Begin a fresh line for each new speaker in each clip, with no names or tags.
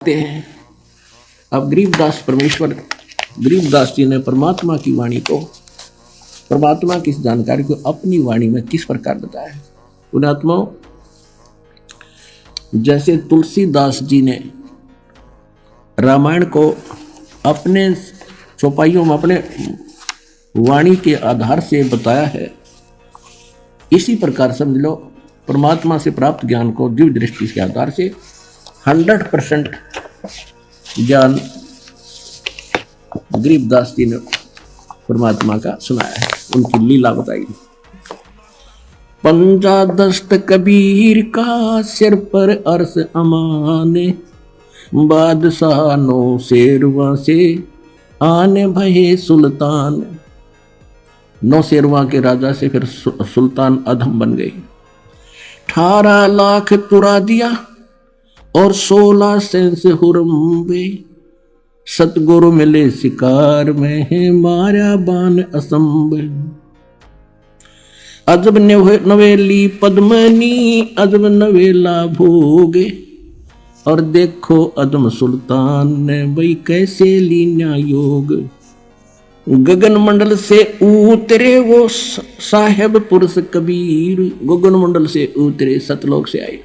हैं। अब गरीबदास जी ने परमात्मा की वाणी को, परमात्मा की जानकारी को अपनी वाणी में किस प्रकार बताया है। पुण्यात्माओं, जैसे तुलसीदास जी ने रामायण को अपने चौपाइयों में अपने वाणी के आधार से बताया है, इसी प्रकार समझ लो परमात्मा से प्राप्त ज्ञान को दिव्य दृष्टि के आधार से 100% ज्ञान गरीबदास जी ने परमात्मा का सुनाया है, उनकी लीला बताई। पंजा दस्त कबीर का सिर पर अर्श अमाने, बादशाह नो शेरवा से आने भये सुल्तान। 9 शेरवा के राजा से फिर सुल्तान अधम बन गए। 18 लाख तुरा दिया और 16 सेंस हुरम्बे, सतगुरु मिले शिकार में है मारा बान असंभ। अजब नवेली पद्मनी अजब नवेला भोगे, और देखो अदम सुल्तान ने भाई कैसे लीना योग। गगन मंडल से उतरे वो साहेब पुरुष कबीर, गगन मंडल से उतरे सतलोक से आए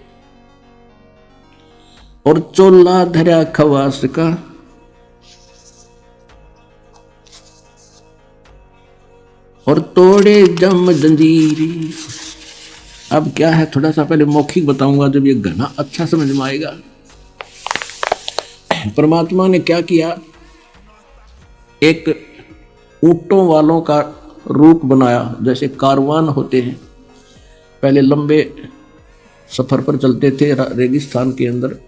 और चोला धरा खवास का, और तोड़े जम जंजीरी। अब क्या है, थोड़ा सा पहले मौखिक बताऊंगा, जब ये घना अच्छा समझ में आएगा। परमात्मा ने क्या किया, एक ऊंटों वालों का रूप बनाया। जैसे कारवान होते हैं, पहले लंबे सफर पर चलते थे रेगिस्तान के अंदर,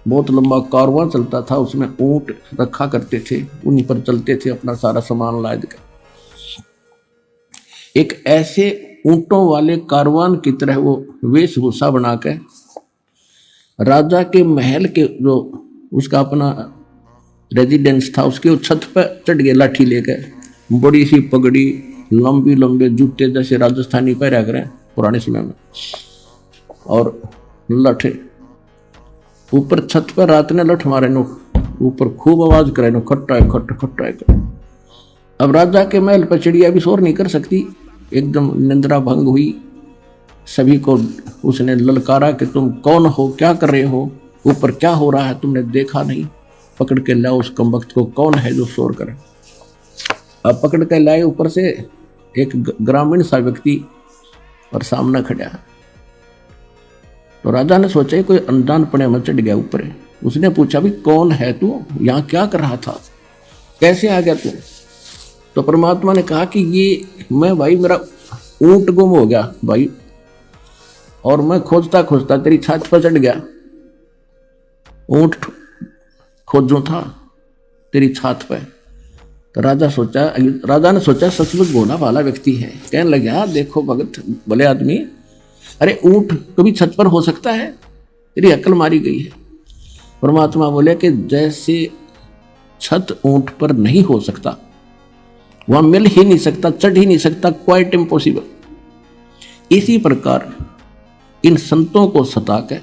बहुत लंबा कारवां चलता था, उसमें ऊंट रखा करते थे, उन्हीं पर चलते थे अपना सारा सामान लाद कर। एक ऐसे ऊंटों वाले कारवान की तरह वो वेशभूषा बनाकर राजा के महल के जो उसका अपना रेजिडेंस था, उसके छत पर चढ़ गए लाठी लेकर, बड़ी सी पगड़ी, लंबी लंबे जूते जैसे राजस्थानी पहरा करें पुराने समय में, और लठे ऊपर छत पर रात ने लठ मारे नो, ऊपर खूब आवाज करे नो, खट्टा खट खट्टा कर। अब राजा के महल पर चिड़िया भी शोर नहीं कर सकती, एकदम निंद्रा भंग हुई। सभी को उसने ललकारा कि तुम कौन हो, क्या कर रहे हो, ऊपर क्या हो रहा है, तुमने देखा नहीं, पकड़ के लाओ उस कमबख्त को, कौन है जो शोर करे। अब पकड़ के लाए ऊपर से एक ग्रामीण सा व्यक्ति और सामने खड़ा। तो राजा ने सोचा कोई अनजान पने में चढ़ गया ऊपर। उसने पूछा भी कौन है तू, यहाँ क्या कर रहा था, कैसे आ गया तू। तो परमात्मा ने कहा कि ये मैं भाई, मेरा ऊंट गुम हो गया भाई, और मैं खोजता खोजता तेरी छत पर चढ़ गया। ऊंट खोजूं था तेरी छत पर। तो राजा ने सोचा सचमुच भोला भाला व्यक्ति है। कहने लगा देखो भगत भले आदमी, अरे ऊंट कभी छत पर हो सकता है, तेरी अक्ल मारी गई है। परमात्मा बोले कि जैसे छत ऊंट पर नहीं हो सकता, वहां मिल ही नहीं सकता, चढ़ ही नहीं सकता, क्वाइट इम्पॉसिबल, इसी प्रकार इन संतों को सता के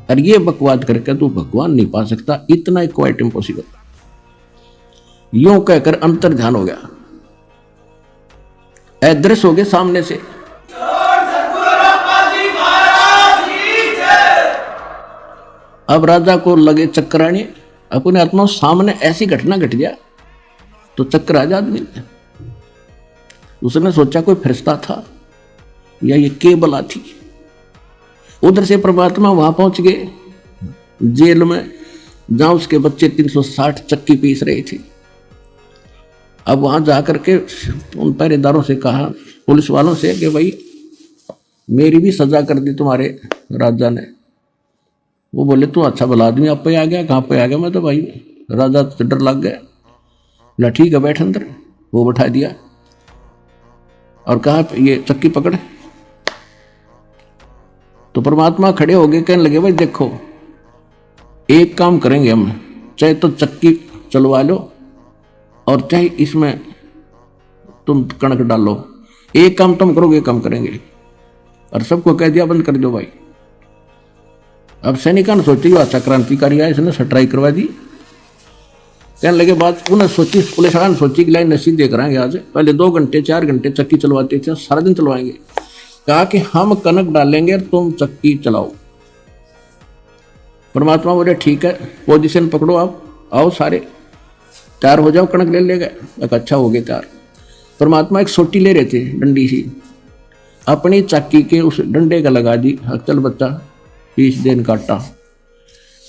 और ये बकवाद करके तू भगवान नहीं पा सकता, इतना ही क्वाइट इम्पॉसिबल। यूं कहकर अंतर ध्यान हो गया, अदृश्य हो गए सामने से। अब राजा को लगे चक्कर आने, अपने आत्मा सामने ऐसी घटना घट गया तो चक्कर आ जा आदमी। उसने सोचा कोई फरिश्ता था या ये केबला थी। उधर से परमात्मा वहां पहुंच गए जेल में, जहां उसके बच्चे 360 चक्की पीस रहे थे। अब वहां जाकर के उन पहरेदारों से कहा, पुलिस वालों से, कि भाई मेरी भी सजा कर दी तुम्हारे राजा ने। वो बोले तू अच्छा भला आदमी, आप पे आ गया, कहाँ पे आ गया। मैं तो भाई राजा तो डर लग गया। बोला ठीक है बैठ अंदर। वो बैठा दिया और कहा ये चक्की पकड़। तो परमात्मा खड़े हो गए, कहने लगे भाई देखो एक काम करेंगे हम, चाहे तो चक्की चलवा लो और चाहे इसमें तुम कणक डालो, एक काम तुम करोगे, एक काम करेंगे। और सबको कह दिया बंद कर दो भाई। अब सैनिका ने सोची अच्छा क्रांतिकारी आया, इसने सट्राई करवा दी। कहने लगे बात उन्हें सोची, पुलिस वाला ने सोची कि लाइन नसीब दे कराएंगे आज, पहले 2 घंटे 4 घंटे चक्की चलवाते थे, सारा दिन चलवाएंगे। कहा कि हम कनक डालेंगे और तुम चक्की चलाओ। परमात्मा बोले ठीक है, पोजीशन पकड़ो, आप आओ सारे तैयार हो जाओ, कनक ले लेगा। अच्छा हो गए तैयार। परमात्मा एक सोटी ले रहे थे डंडी सी, अपनी चक्की के उस डंडे का लगा दी, चल बच्चा 20 दिन काटा,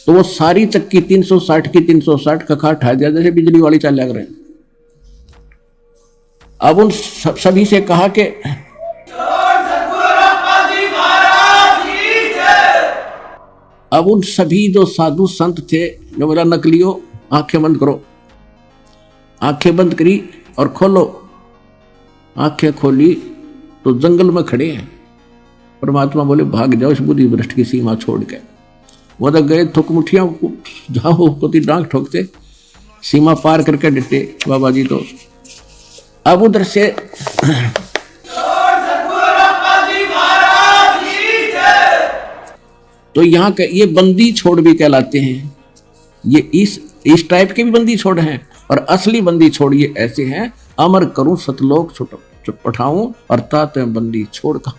तो वो सारी चक्की 360 की 360 कखा उठा दिया जैसे बिजली वाली चाल लग रहे हैं। अब उन सभी से कहा कि अब उन सभी जो साधु संत थे जो बोला नकलियो आंखें बंद करो, आंखें बंद करी और खोलो। आंखें खोली तो जंगल में खड़े हैं। परमात्मा बोले भाग जाओ इस बुद्धि भ्रष्ट की सीमा छोड़ के। वो तो गए थुक मुठियां जाओ कोती डांग ठोकते, सीमा पार करके डटे बाबा जी। तो अब उधर से तो यहाँ के ये बंदी छोड़ भी कहलाते हैं। ये इस टाइप के भी बंदी छोड़ हैं, और असली बंदी छोड़ ये ऐसे हैं, अमर करूं सतलोक पठाऊं अर्थात बंदी छोड़ का।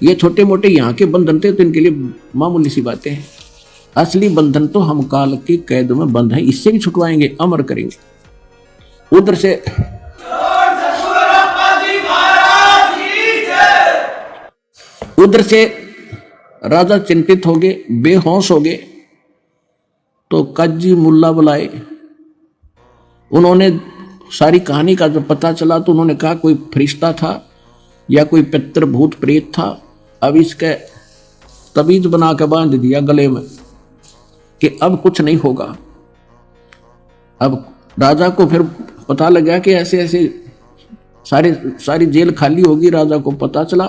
ये छोटे मोटे यहाँ के बंधन थे तो इनके लिए मामूली सी बातें हैं। असली बंधन तो हम काल के कैद में बंद हैं, इससे भी छुटवाएंगे, अमर करेंगे। उधर से राजा चिंतित हो गए, बेहोश हो गए। तो काजी मुल्ला बुलाए, उन्होंने सारी कहानी का जब पता चला तो उन्होंने कहा कोई फरिश्ता था या कोई पितर भूत प्रेत था। अब इसके तबीज बना के बांध दिया गले में कि अब कुछ नहीं होगा। अब राजा को फिर पता लगा कि ऐसे ऐसे सारी जेल खाली होगी। राजा को पता चला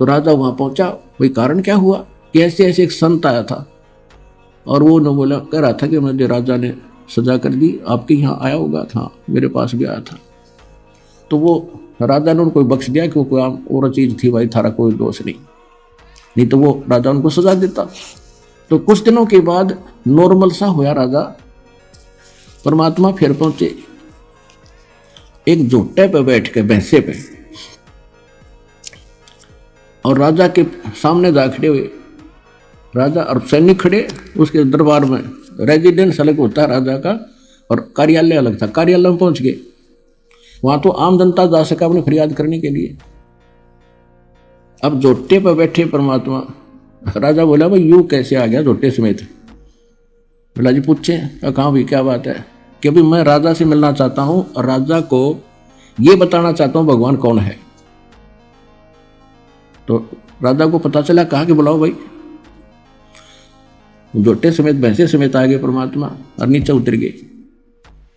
तो राजा वहां पहुंचा, भाई कारण क्या हुआ कि ऐसे ऐसे एक संत आया था और वो न बोला कह रहा था कि मुझे राजा ने सजा कर दी, आपके यहाँ आया होगा था, मेरे पास भी आया था। तो वो राजा ने उनको बख्श दिया कि वो कोई और चीज थी भाई, थारा कोई दोष नहीं तो वो राजा उनको सजा देता। तो कुछ दिनों के बाद नॉर्मल सा हुआ राजा। परमात्मा फिर पहुंचे, एक झोटे पे बैठ के भैंसे पे, और राजा के सामने जा खड़े हुए। राजा और सैनिक खड़े उसके दरबार में। रेजिडेंस अलग होता है राजा का और कार्यालय अलग था। कार्यालय में पहुंच गए, वहां तो आम जनता जा सका अपनी फरियाद करने के लिए। अब झोटे पर बैठे परमात्मा, राजा बोला भाई यूं कैसे आ गया झोटे समेत? बोला जी पूछे। कहाँ भी क्या बात है? कि अभी मैं राजा से मिलना चाहता हूं और राजा को ये बताना चाहता हूं भगवान कौन है। तो राजा को पता चला, कहा कि बुलाओ भाई। झोटे समेत भैंसे समेत आ गए परमात्मा और नीचे उतर गए।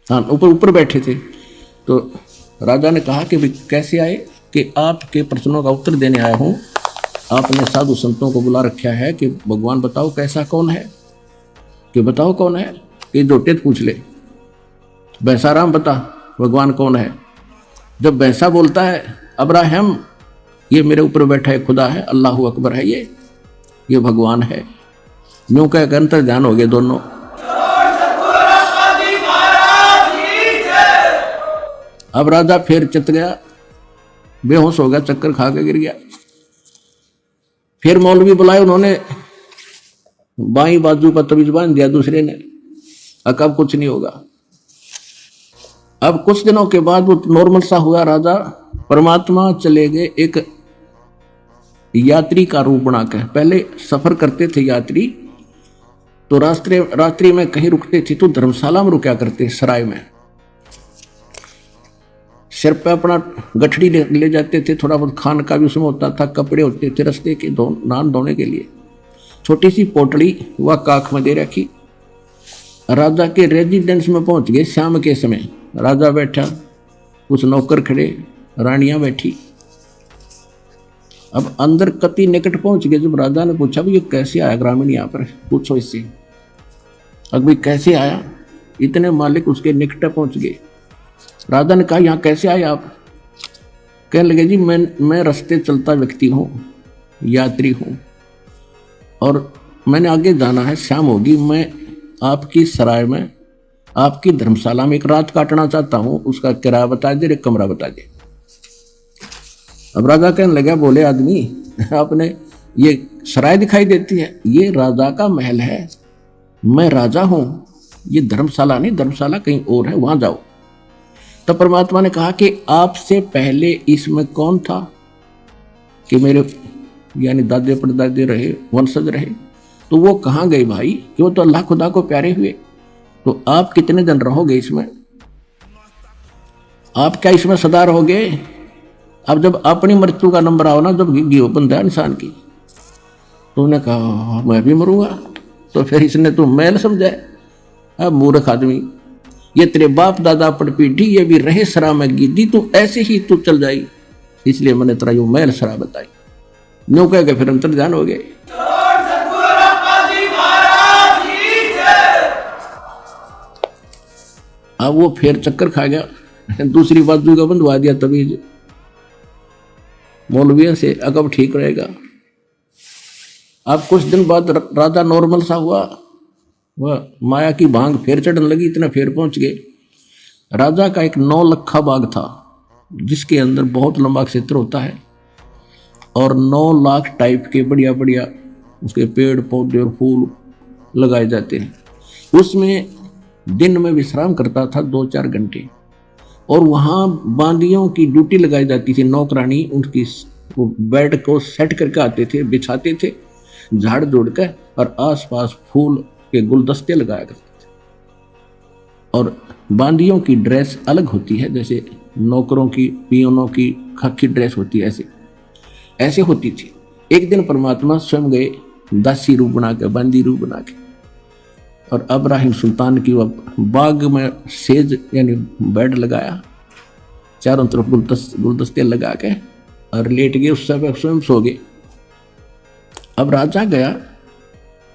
हाँ ऊपर बैठे थे। तो राजा ने कहा कि भाई कैसे आए? कि आपके प्रश्नों का उत्तर देने आया हूं। आपने साधु संतों को बुला रखा है कि भगवान बताओ कैसा कौन है, कि बताओ कौन है। कि झोटे पूछ ले, भैंसाराम बता भगवान कौन है। जब भैंसा बोलता है अब्राहम, ये मेरे ऊपर बैठा है खुदा है, अल्लाह अकबर है, ये भगवान है। यूं कह अंतर ध्यान हो गए दोनों। अब राजा फिर चित गया, बेहोश हो गया, चक्कर खा के गिर गया। फिर मौलवी बुलाए उन्होंने, बाई बाजू पर तबीज बांध दिया दूसरे ने। अब कुछ नहीं होगा। अब कुछ दिनों के बाद वो नॉर्मल सा हुआ राजा। परमात्मा चले गए एक यात्री का रूप बना के। पहले सफर करते थे यात्री, तो रात्रि में कहीं रुकते थे तो धर्मशाला में रुका करते, सराय में। सिर पे अपना गठड़ी ले जाते थे, थोड़ा बहुत खान का भी उसमें होता था, कपड़े होते थे रस्ते के नान धोने के लिए। छोटी सी पोटली वह काख में दे रखी। राजा के रेजिडेंस में पहुंच गए शाम के समय। राजा बैठा, कुछ नौकर खड़े, रानियां बैठी। अब अंदर कति निकट पहुंच गए। जब राजा ने पूछा भाई ये कैसे आया ग्रामीण यहाँ पर, पूछो इससे। अब भाई कैसे आया? इतने मालिक उसके निकट पहुंच गए। राजा ने कहा यहाँ कैसे आए आप? कहने लगे जी मैं रास्ते चलता व्यक्ति हूँ, यात्री हूँ, और मैंने आगे जाना है, शाम होगी, मैं आपकी सराय में, आपकी धर्मशाला में एक रात काटना चाहता हूं, उसका किराया बता दे, एक कमरा बता दे। अब राजा कहने लगा, बोले आदमी, आपने ये सराय दिखाई देती है, ये राजा का महल है, मैं राजा हूं, ये धर्मशाला नहीं, धर्मशाला कहीं और है, वहां जाओ। तो परमात्मा ने कहा कि आपसे पहले इसमें कौन था, कि मेरे यानी दादे परदादे रहे, वंशज रहे, तो वो कहाँ गए भाई, कि वो तो अल्लाह खुदा को प्यारे हुए। तो आप कितने दिन रहोगे इसमें, आप क्या इसमें सदा रहोगे। अब जब अपनी मृत्यु का नंबर आओ ना, जब घी बंदा है इंसान की, तो उन्होंने कहा मैं भी मरूंगा। तो फिर इसने तो मैल समझा, अब मूर्ख आदमी, ये तेरे बाप दादा पर पीढ़ी, ये भी रहे सरा में गिद्दी, तू ऐसे ही तू चल जाई, इसलिए मैंने तेरा यो मैल सरा बताई। न्यू कह के फिर अंतर ध्यान हो गए। अब वो फिर चक्कर खा गया, दूसरी बाजू का बंधवा दिया तभी मौलवियों से, अगब ठीक रहेगा। अब कुछ दिन बाद राजा नॉर्मल सा हुआ, वह माया की भांग फिर चढ़ने लगी, इतना फिर पहुंच गए। राजा का एक 9 लखा बाग था, जिसके अंदर बहुत लंबा क्षेत्र होता है और 9 लाख टाइप के बढ़िया बढ़िया उसके पेड़ पौधे और फूल लगाए जाते हैं। उसमें दिन में विश्राम करता था 2-4 घंटे, और वहाँ बांदियों की ड्यूटी लगाई जाती थी, नौकरानी उनकी वो बेड को सेट करके आते थे, बिछाते थे झाड़ जोड़ कर, और आसपास फूल के गुलदस्ते लगाया करते थे। और बांदियों की ड्रेस अलग होती है, जैसे नौकरों की, पियोनों की खाकी ड्रेस होती है, ऐसे ऐसे होती थी। एक दिन परमात्मा स्वयं गए दासी रूप बना के, बांदी रूप बना के, और अब्राहिम सुल्तान की बाग में सेज यानी बेड लगाया, चारों तरफ गुलदस्ते लगा के, और लेट गए, उस समय स्वयं सो गए। अब राजा गया,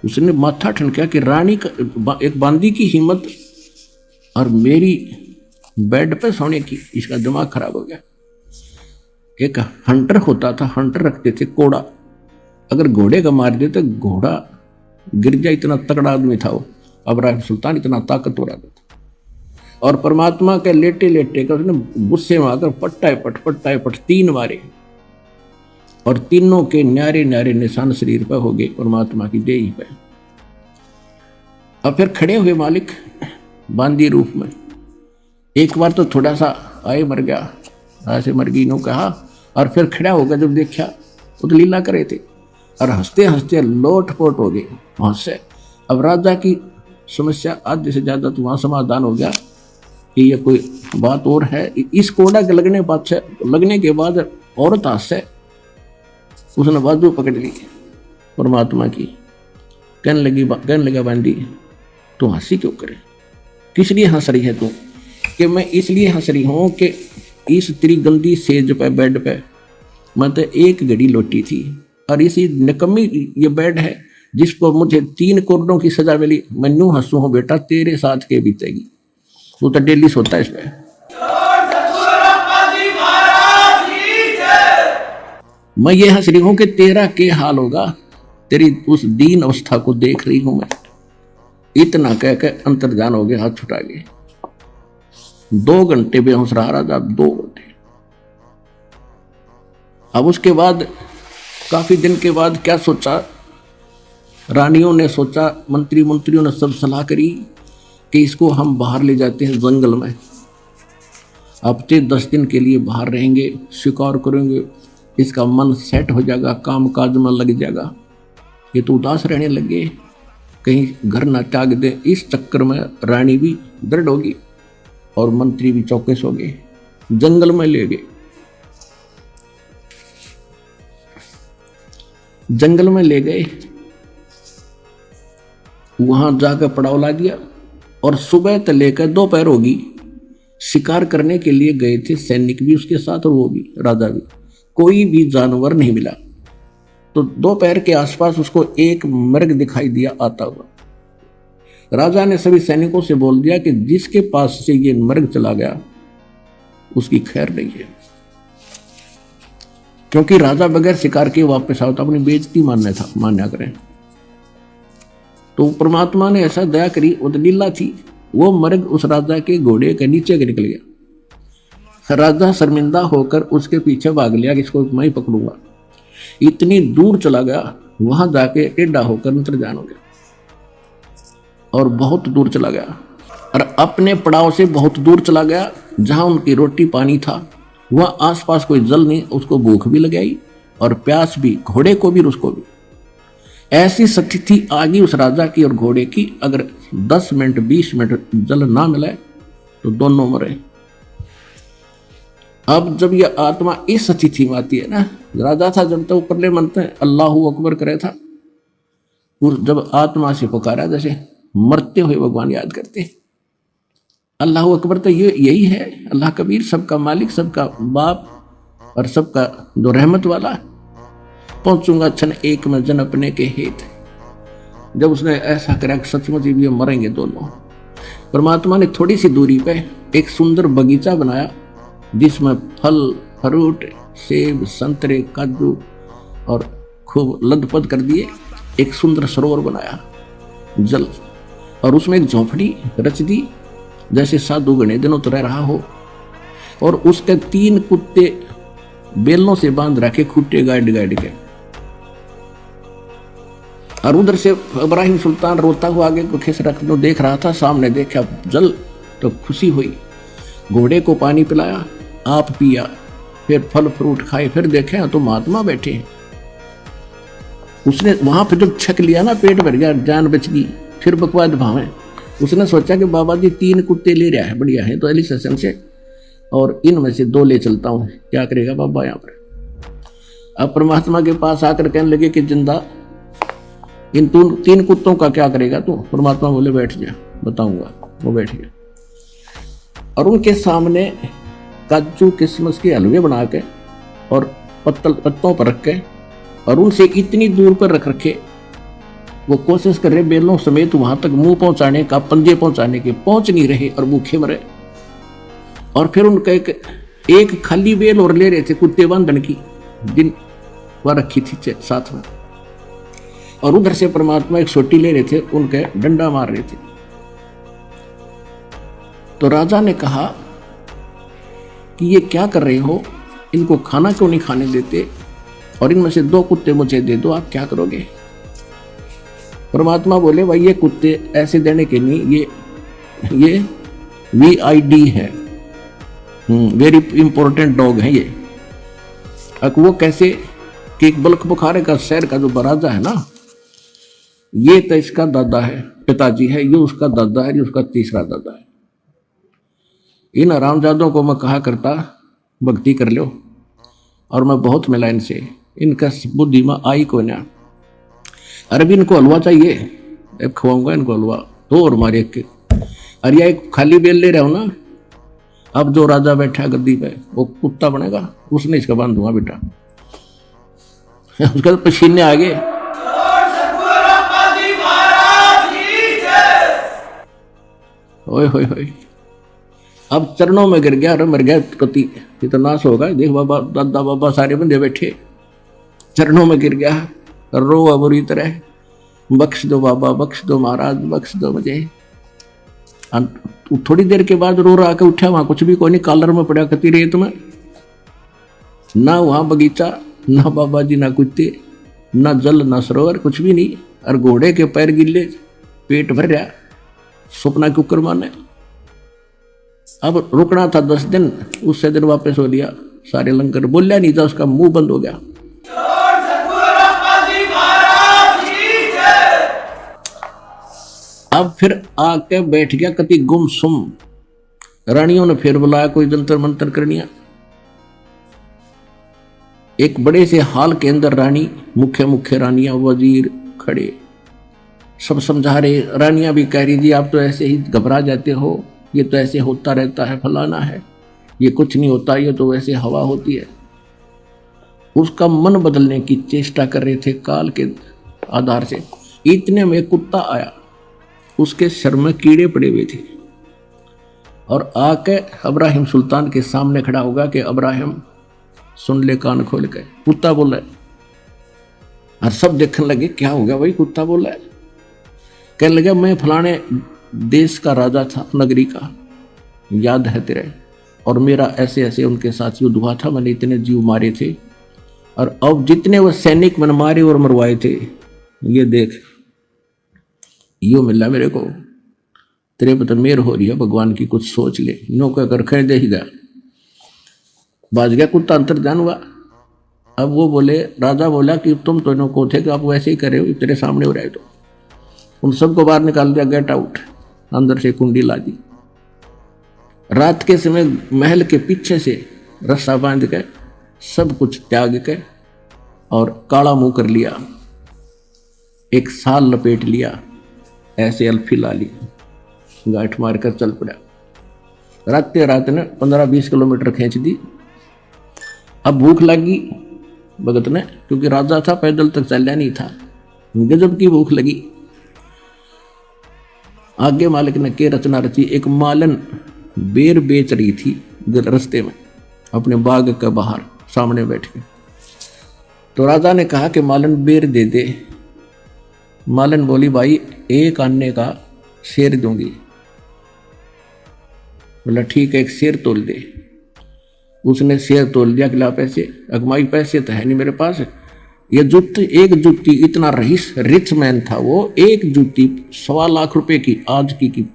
उसने माथा ठनका कि रानी का एक बांदी की हिम्मत और मेरी बेड पे सोने की, इसका दिमाग खराब हो गया। एक हंटर होता था, हंटर रखते थे कोड़ा, अगर घोड़े का मार दे तो घोड़ा गिर जाए, इतना तगड़ा आदमी था वो अब्राहिम सुल्तान, इतना ताकतवर आदमी था। और परमात्मा के लेटे लेटे कर उसने गुस्से में आकर पट्टाए पट 3 मारे, और तीनों के न्यारे न्यारे निशान शरीर पर हो गए, परमात्मा की देही पे। अब फिर खड़े हुए मालिक बांदी रूप में, एक बार तो थोड़ा सा आए मर गया, ऐसे मर गई नो कहा, और फिर खड़ा होकर जब देखा वो तो लीला करे थे, और हंसते हंसते लोटपोट हो गए वहां से। अब राजा की समस्या आधे से ज्यादा तो वहां समाधान हो गया कि ये कोई बात और है। इस कोड़ा के लगने के बाद औरत हाथ से उसने बाजू पकड़ ली परमात्मा की, कहने लगा बांदी तू हंसी क्यों करे, किस लिए हंस रही है तू। कि मैं इसलिए हंस रही हूं कि इस तेरी गंदी सेज पे बेड पे मैं तो एक घड़ी लोटी थी, और इसी निकम्मी ये बेड है जिसको मुझे 3 करोड़ों की सजा मिली। मैं न्यू हंसू हूं बेटा, तेरे साथ के बीतेगी, वो तो डेली सोता है इस पे। मैं ये हंस रही हूं कि तेरा क्या हाल होगा, तेरी उस दीन अवस्था को देख रही हूं मैं। इतना कह के अंतर्ध्यान हो गया, हाथ छुटा गए। 2 घंटे बेहोश रहा राजा, 2 घंटे। अब उसके बाद काफी दिन के बाद क्या सोचा, रानियों ने सोचा, मंत्रियों ने सब सलाह करी कि इसको हम बाहर ले जाते हैं जंगल में, हफ्ते 10 दिन के लिए बाहर रहेंगे, शिकार करेंगे, इसका मन सेट हो जाएगा, काम काज में लग जाएगा। ये तो उदास रहने लगे, कहीं घर ना त्याग दे। इस चक्कर में रानी भी दृढ़ होगी और मंत्री भी चौकस हो गए, जंगल में ले गए। जंगल में ले गए, वहां जाकर पड़ाव ला दिया, और सुबह से लेकर दोपहर होगी, शिकार करने के लिए गए थे सैनिक भी उसके साथ और वो भी राजा भी, कोई भी जानवर नहीं मिला। तो दोपहर के आसपास उसको एक मृग दिखाई दिया आता हुआ। राजा ने सभी सैनिकों से बोल दिया कि जिसके पास से ये मृग चला गया उसकी खैर नहीं है, क्योंकि राजा बगैर शिकार के वापस आओ तो अपनी बेइज्जती मान्या करें। तो परमात्मा ने ऐसा दया करी, वो तो लीला थी, वो मर्ग उस राजा के घोड़े के नीचे के निकल गया। राजा शर्मिंदा होकर उसके पीछे भाग लिया कि इसको मैं ही पकड़ूंगा। इतनी दूर चला गया, वहां जाके टेढ़ा होकर अंतर्धान हो गया और बहुत दूर चला गया, और अपने पड़ाव से बहुत दूर चला गया जहां उनकी रोटी पानी था। वह आसपास कोई जल नहीं, उसको भूख भी लग आई और प्यास भी, घोड़े को भी और उसको भी। ऐसी स्थिति आ गई उस राजा की और घोड़े की, अगर 10 मिनट 20 मिनट जल ना मिले तो दोनों मरे। अब जब यह आत्मा इस स्थिति में आती है ना, राजा था जब तक ऊपरले मनते अल्लाह अकबर करे था, जब आत्मा से पुकारा जैसे मरते हुए भगवान याद करते, अल्लाह अकबर तो ये यही है, अल्लाह कबीर, सबका मालिक, सबका बाप और सबका जो रहमत वाला। पहुंचूंगा क्षण एक में जन अपने के हेत। जब उसने ऐसा करा कि सचमुच भी मरेंगे दोनों, परमात्मा ने थोड़ी सी दूरी पे एक सुंदर बगीचा बनाया जिसमें फल फ्रूट, सेब, संतरे, काजू और खूब लदपद कर दिए। एक सुंदर सरोवर बनाया जल, और उसमें एक झोंपड़ी रच दी जैसे साधु घने दिनों तो रह रहा हो, और उसके 3 कुत्ते बेलों से बांध रखे, खूटे गाड़ गाड़ के। और उधर से इब्राहिम सुल्तान रोता हुआ आगे को खिस रखने देख रहा था। सामने देखा जल तो खुशी हुई, घोड़े को पानी पिलाया, आप पिया, फिर फल फ्रूट खाए, फिर देखे तो महात्मा बैठे हैं। उसने वहां पर जब छक लिया ना, पेट भर गया, जान बच गई, फिर बकवाद भावे। उसने सोचा कि बाबा जी 3 कुत्ते ले रहा है, बढ़िया है, तो अली सेशन से, और इनमें से 2 ले चलता हूँ, क्या करेगा बाबा यहाँ पर। अब परमात्मा के पास आकर कहने लगे कि जिंदा इन 3 कुत्तों का क्या करेगा तू। परमात्मा बोले बैठ जा, बताऊंगा। वो बैठ गया और उनके सामने काजू किशमिश के हलवे बना के और पत्तों पर रख के, और उनसे इतनी दूर पर रख रखे, वो कोशिश कर रहे बेलों समेत वहां तक मुंह पहुंचाने का, पंजे पहुंचाने के, पहुंच नहीं रहे और भूखे मरे। और फिर उनका एक खाली बेल और ले रहे थे कुत्ते बांधन की, जिन वह रखी थी साथ में, और उधर से परमात्मा एक सोटी ले रहे थे, उनके डंडा मार रहे थे। तो राजा ने कहा कि ये क्या कर रहे हो, इनको खाना क्यों नहीं खाने देते, और इनमें से 2 कुत्ते मुझे दे दो, आप क्या करोगे। परमात्मा बोले भाई ये कुत्ते ऐसे देने के नहीं, ये VID है, वेरी इंपॉर्टेंट डॉग है ये। अब वो कैसे कि बल्क बुखारे का शहर का जो राजा है ना, ये तो इसका दादा है, पिताजी है, ये उसका दादा है, ये उसका तीसरा दादा है। इन हरामजादों को मैं कहा करता भक्ति कर लो, और मैं बहुत मिला इनसे, इनका बुद्धि में आई को ना। अरे भी इनको हलवा चाहिए, अब खवाऊंगा इनको हलवा, 2 और मारे के। अरे या एक खाली बेल ले रहा हूं ना, अब जो राजा बैठा गद्दी पे वो कुत्ता बनेगा, उसने इसका बांध दूंगा बेटा। उसका तो पसीने आ गए। ओए होए होए, अब चरणों में गिर गया, अरे मर गया कति, ये तो नाश होगा। देख बाबा, दादा बाबा सारे बंदे बैठे, चरणों में गिर गया, रो बुरी तरह, बख्श दो बाबा, बख्श दो महाराज, बख्श दो मुझे। थोड़ी देर के बाद रो रहा के उठा, वहां कुछ भी कोई नहीं, कॉलर में पड़ा कती रेत में, ना वहां बगीचा, ना बाबा जी, ना कुत्ते, ना जल, ना सरोवर, कुछ भी नहीं। और घोड़े के पैर गिल्ले, पेट भर रहा, सपना के ऊपर माने। अब रुकना था 10 दिन, उससे दिन वापस हो लिया। सारे लंगर बोलिया नहीं था, उसका मुंह बंद हो गया। अब फिर आके बैठ गया कति गुमसुम। रानियों ने फिर बुलाया, कोई जंतर मंतर करनिया। एक बड़े से हाल के अंदर रानी, मुख्य रानियां, वजीर खड़े, सब समझा रहे। रानियां भी कह रही थी आप तो ऐसे ही घबरा जाते हो, ये तो ऐसे होता रहता है, फलाना है, ये कुछ नहीं होता, ये तो वैसे हवा होती है। उसका मन बदलने की चेष्टा कर रहे थे काल के आधार से। इतने में कुत्ता आया, उसके सर में कीड़े पड़े हुए थे, और आके इब्राहिम सुल्तान के सामने खड़ा होगा कि इब्राहिम सुन ले कान खोल के, कुत्ता बोला है। और सब देखने लगे क्या हो गया भाई, कुत्ता बोला है। कहने लगा मैं फलाने देश का राजा था, नगरी का, याद है तेरे, और मेरा ऐसे ऐसे उनके साथ युद्ध हुआ था, मैंने इतने जीव मारे थे, और अब जितने वो सैनिक मैंने मारे और मरवाए थे, ये देख यो मिला मेरे को, तेरे पर तो मेर हो रही है भगवान की, कुछ सोच ले। नो कहकर खड़े दे ही गया, बाज गया कुत्ता, अंतर्ध्यान हुआ। अब वो बोले, राजा बोला कि तुम तो इन्हों को थे कि आप वैसे ही करे हो, तेरे सामने हो रहे तो। उन सबको बाहर निकाल दिया, गेट आउट, अंदर से कुंडी ला दी। रात के समय महल के पीछे से रस्सा बांध के सब कुछ त्याग के और काला मुंह कर लिया, एक साल लपेट लिया, ऐसे अल्फी ला ली, गांठ मारकर चल पड़ा। रात ने 15-20 किलोमीटर खींच दी। अब भूख लगी भगत ने, क्योंकि राजा था, पैदल तक चलना नहीं था, गजब की भूख लगी। आगे मालिक ने के रचना रची, एक मालन बेर बेच रही थी रास्ते में अपने बाग के बाहर सामने बैठ के। तो राजा ने कहा कि मालन बेर दे दे। मालन बोली, भाई एक आने का शेर दूंगी। बोला ठीक है, एक शेर तोल दे। उसने शेर तोल दिया, खिला पैसे, अगमाई पैसे तो है नहीं मेरे पास। ये जूती, एक जूती, इतना रिच मैन था वो, एक जूती 1.25 लाख रुपए की, आज की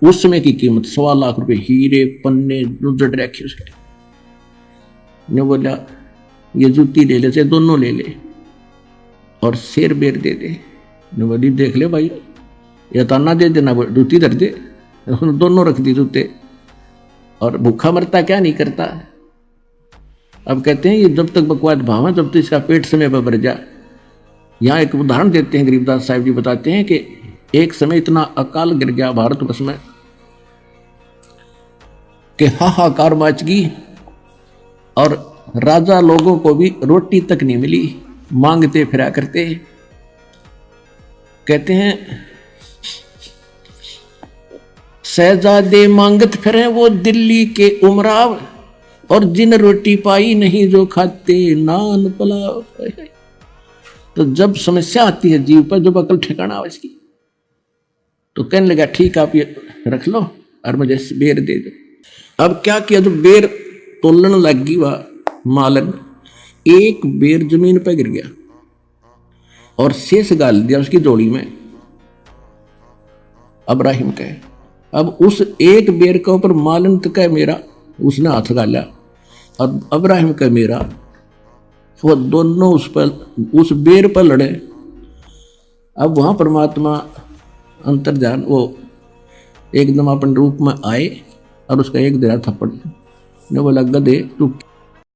उस समय की कीमत 1.25 लाख रुपए, हीरे पन्ने जड़ रखे उसके। ने बोला ये जूती ले ले, चाहे दोनों ले ले, और शेर बेर दे दे। ने बोली देख ले भाई, या ताना दे देना, जूती धर दे। दोनों रख दी जूते, और भूखा मरता क्या नहीं करता। अब कहते हैं ये जब तक बकवास भावा, जब तक इसका पेट समय पर भर जा। यहाँ एक उदाहरण देते हैं, गरीबदास साहब जी बताते हैं कि एक समय इतना अकाल गिर गया भारतवर्ष में कि हाहाकार मच गई, और राजा लोगों को भी रोटी तक नहीं मिली, मांगते फिरा करते। कहते हैं शहजादे मांगत फिरे वो दिल्ली के उमराव, और जिन रोटी पाई नहीं जो खाते नान पुलाव। तो जब समस्या आती है जीव पर, जब अकल ठिकाना हो इसकी, तो कहने लगा ठीक आप ये रख लो और मुझे बेर दे दो। अब क्या किया, जब बेर तोलन लगी वह मालन, एक बेर जमीन पर गिर गया और शेष गाल दिया उसकी जोड़ी में। अब्राहिम कहे, अब उस एक बेर के ऊपर मालन तक है मेरा, उसने हाथ गाला, और अब्राहिम का मेरा, वो दोनों उस बेर पर लड़े। अब वहां परमात्मा अंतर्जान वो एकदम अपने रूप में आए और उसका एक दिया थप्पड़। ने बोला गधे तू